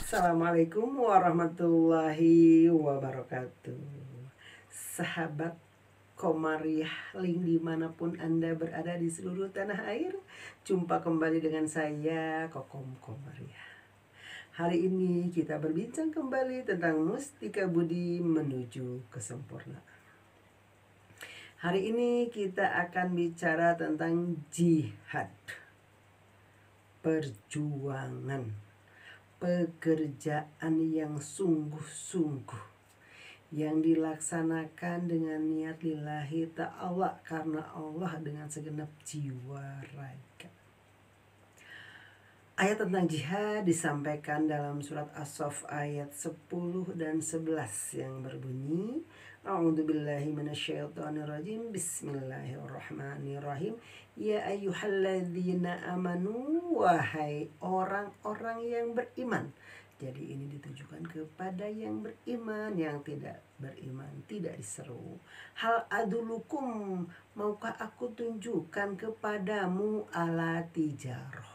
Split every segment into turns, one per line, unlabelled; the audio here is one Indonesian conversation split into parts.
Assalamualaikum warahmatullahi wabarakatuh. Sahabat Komariah Link dimanapun Anda berada di seluruh tanah air, jumpa kembali dengan saya Kokom Komariah. Hari ini kita berbincang kembali tentang mustika budi menuju kesempurnaan. Hari ini kita akan bicara tentang jihad, perjuangan, pekerjaan yang sungguh-sungguh yang dilaksanakan dengan niat lillahi ta'ala, karena Allah dengan segenap jiwa raga. Ayat tentang jihad disampaikan dalam surat As-Saff ayat 10 dan 11 yang berbunyi, A'udzubillahi minasyaitonirrajim, Bismillahirrahmanirrahim. Ya ayyuhalladzina amanu, wahai orang-orang yang beriman. Jadi ini ditujukan kepada yang beriman, yang tidak beriman tidak diseru. Hal adulukum, maukah aku tunjukkan kepadamu ala tijarah,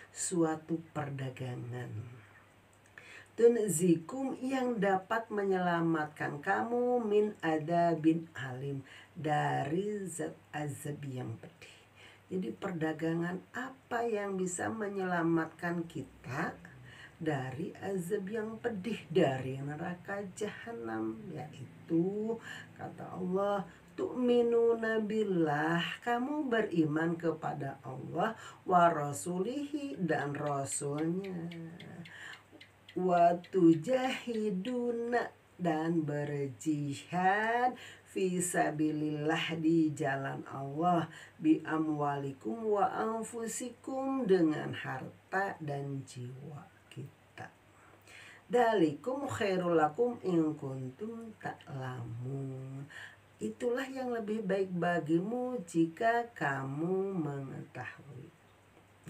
suatu perdagangan, tunzikum yang dapat menyelamatkan kamu min adabin alim, dari zat azab yang pedih. Jadi perdagangan apa yang bisa menyelamatkan kita dari azab yang pedih, dari neraka jahanam, yaitu kata Allah, tu'minuna billah, kamu beriman kepada Allah, wa rasulihi, dan rasulnya, wa tujahiduna, dan berjihad fisabilillah, di jalan Allah, bi amwalikum wa anfusikum, dengan harta dan jiwa kita. Dalikum khairul lakum in kuntum ta'lamun, itulah yang lebih baik bagimu jika kamu mengetahui.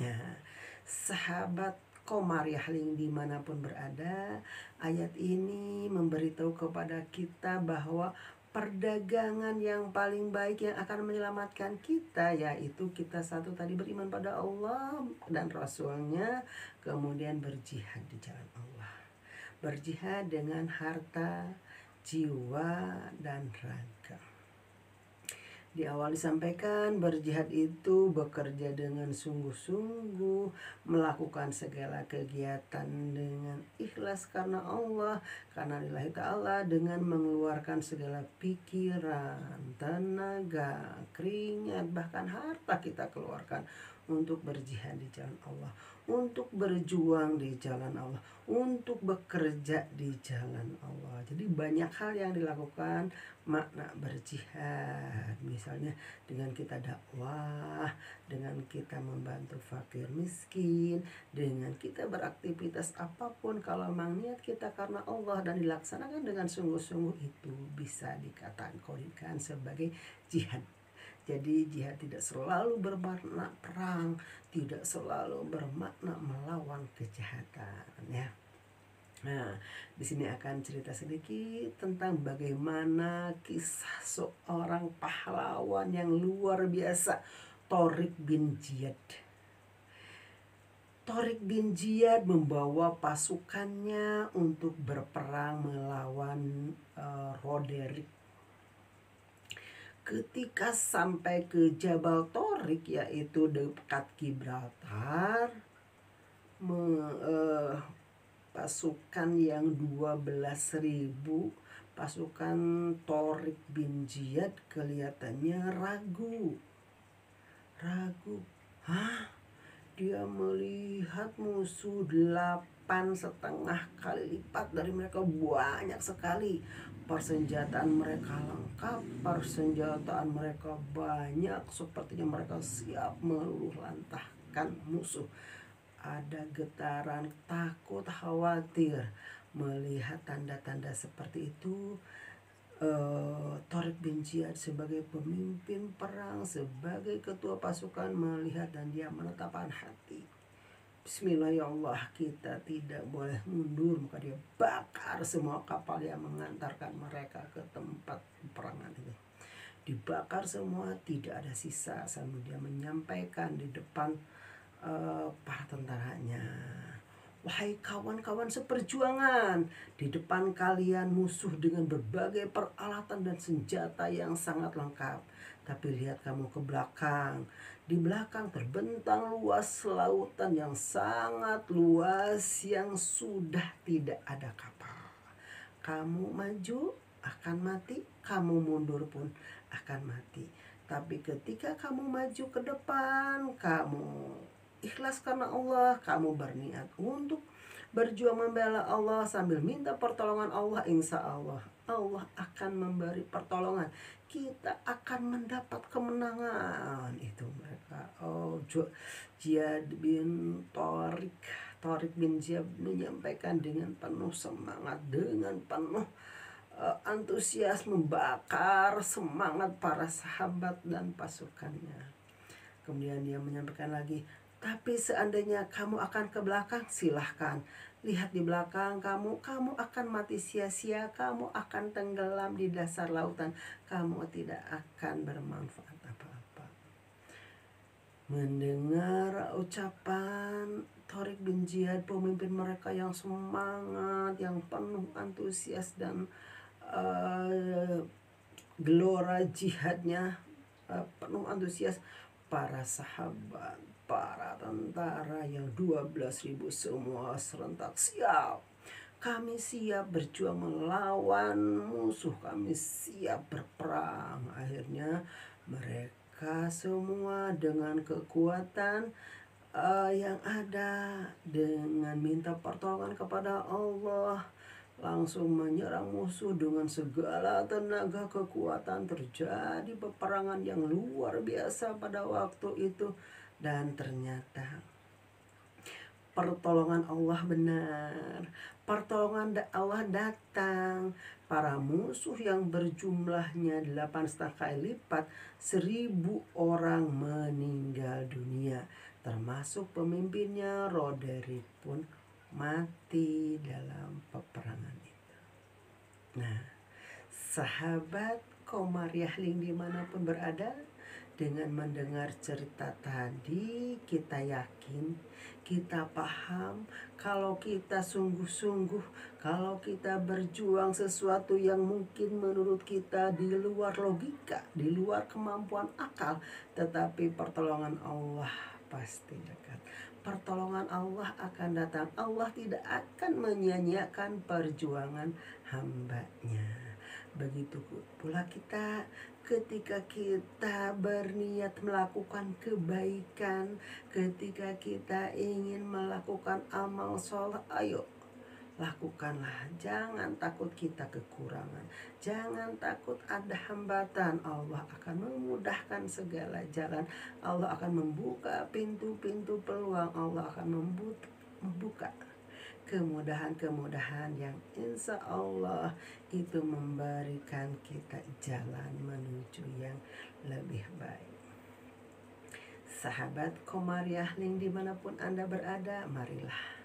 Nah, sahabat Komariah Link dimanapun berada, ayat ini memberitahu kepada kita bahwa perdagangan yang paling baik yang akan menyelamatkan kita, yaitu kita satu tadi beriman pada Allah dan Rasulnya, kemudian berjihad di jalan Allah, berjihad dengan harta, jiwa, dan raga. Di awal disampaikan berjihad itu bekerja dengan sungguh-sungguh, melakukan segala kegiatan dengan ikhlas karena Allah, karena lillahi ta'ala, dengan mengeluarkan segala pikiran, tenaga, keringat, bahkan harta kita keluarkan untuk berjihad di jalan Allah, untuk berjuang di jalan Allah, untuk bekerja di jalan Allah. Jadi banyak hal yang dilakukan makna berjihad, misalnya dengan kita dakwah, dengan kita membantu fakir miskin, dengan kita beraktivitas apapun, kalau memang niat kita karena Allah dan dilaksanakan dengan sungguh-sungguh, itu bisa dikategorikan sebagai jihad. Jadi jihad tidak selalu bermakna perang, tidak selalu bermakna melawan kejahatan, ya. Nah, di sini akan cerita sedikit tentang bagaimana kisah seorang pahlawan yang luar biasa, Tariq bin Ziyad. Tariq bin Ziyad membawa pasukannya untuk berperang melawan Roderick. Ketika sampai ke Jabal Tariq, yaitu dekat Gibraltar, pasukan yang 12.000 pasukan Tariq bin Ziyad kelihatannya ragu. Hah? Dia melihat musuh 8,5 kali lipat dari mereka, banyak sekali. Persenjataan mereka lengkap, persenjataan mereka banyak, sepertinya mereka siap meluluh lantahkan musuh. Ada getaran takut, khawatir. Melihat tanda-tanda seperti itu, Tariq bin Ziyad sebagai pemimpin perang, sebagai ketua pasukan, melihat dan dia menetapkan hati, Bismillah ya Allah, kita tidak boleh mundur. Maka dia bakar semua kapal yang mengantarkan mereka ke tempat peperangan itu. Dibakar semua, tidak ada sisa, sambil dia menyampaikan di depan para tentaranya, Wahai kawan-kawan seperjuangan, di depan kalian musuh dengan berbagai peralatan dan senjata yang sangat lengkap. Tapi lihat kamu ke belakang. Di belakang terbentang luas lautan yang sangat luas yang sudah tidak ada kapal. Kamu maju akan mati, kamu mundur pun akan mati. Tapi ketika kamu maju ke depan, kamu ikhlas karena Allah, kamu berniat untuk berjuang membela Allah sambil minta pertolongan Allah, insya Allah Allah akan memberi pertolongan. Kita akan mendapat kemenangan. Itu mereka. Jiyad bin Torik bin Ziyad menyampaikan dengan penuh semangat, dengan penuh antusias, membakar semangat para sahabat dan pasukannya. Kemudian dia menyampaikan lagi, tapi seandainya kamu akan ke belakang, silahkan. Lihat di belakang kamu akan mati sia-sia, kamu akan tenggelam di dasar lautan, kamu tidak akan bermanfaat apa-apa. Mendengar ucapan Torik bin Ziyad, pemimpin mereka yang semangat, yang penuh antusias dan gelora jihadnya, penuh antusias, para sahabat, para tentara yang 12.000 semua serentak siap. Kami siap berjuang melawan musuh, kami siap berperang. Akhirnya mereka semua dengan kekuatan yang ada, dengan minta pertolongan kepada Allah, langsung menyerang musuh dengan segala tenaga kekuatan. Terjadi peperangan yang luar biasa pada waktu itu, dan ternyata pertolongan Allah benar, pertolongan Allah datang. Para musuh yang berjumlahnya 8,5 kali lipat, 1.000 orang meninggal dunia, termasuk pemimpinnya. Roderick pun mati dalam peperangan itu. Nah, sahabat Komariah Ling dimanapun berada, dengan mendengar cerita tadi, kita yakin, kita paham, kalau kita sungguh-sungguh, kalau kita berjuang sesuatu yang mungkin menurut kita di luar logika, di luar kemampuan akal, tetapi pertolongan Allah pasti dekat. Pertolongan Allah akan datang. Allah tidak akan menyia-nyiakan perjuangan hambanya. Begitu pula kita, ketika kita berniat melakukan kebaikan, ketika kita ingin melakukan amal soleh, ayo lakukanlah. Jangan takut kita kekurangan, jangan takut ada hambatan. Allah akan memudahkan segala jalan, Allah akan membuka pintu-pintu peluang, Allah akan membuka kemudahan-kemudahan yang insya Allah itu memberikan kita jalan menuju yang lebih baik. Sahabat Komariah Ling dimanapun Anda berada, marilah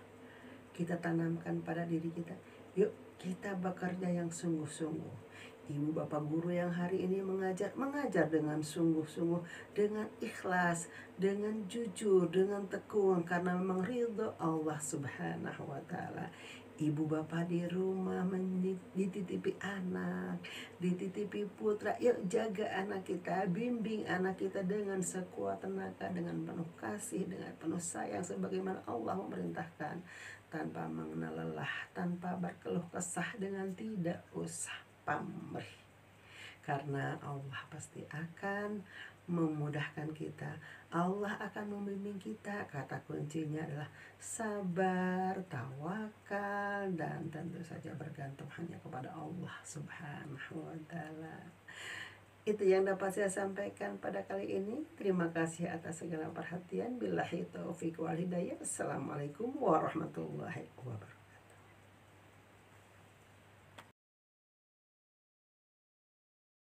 kita tanamkan pada diri kita, yuk kita bekerja yang sungguh-sungguh. Ibu bapak guru yang hari ini mengajar dengan sungguh-sungguh, dengan ikhlas, dengan jujur, dengan tekun, karena memang ridho Allah subhanahu wa ta'ala. Ibu bapak di rumah dititipi anak, dititipi putra, yuk jaga anak kita, bimbing anak kita dengan sekuat tenaga, dengan penuh kasih, dengan penuh sayang, sebagaimana Allah memerintahkan, tanpa mengenal lelah, tanpa berkeluh kesah, dengan tidak usah pamrih. Karena Allah pasti akan memudahkan kita, Allah akan membimbing kita. Kata kuncinya adalah sabar, tawakal, dan tentu saja bergantung hanya kepada Allah subhanahu wa ta'ala. Itu yang dapat saya sampaikan pada kali ini. Terima kasih atas segala perhatian. Billahi taufiq wal hidayah. Assalamualaikum warahmatullahi wabarakatuh.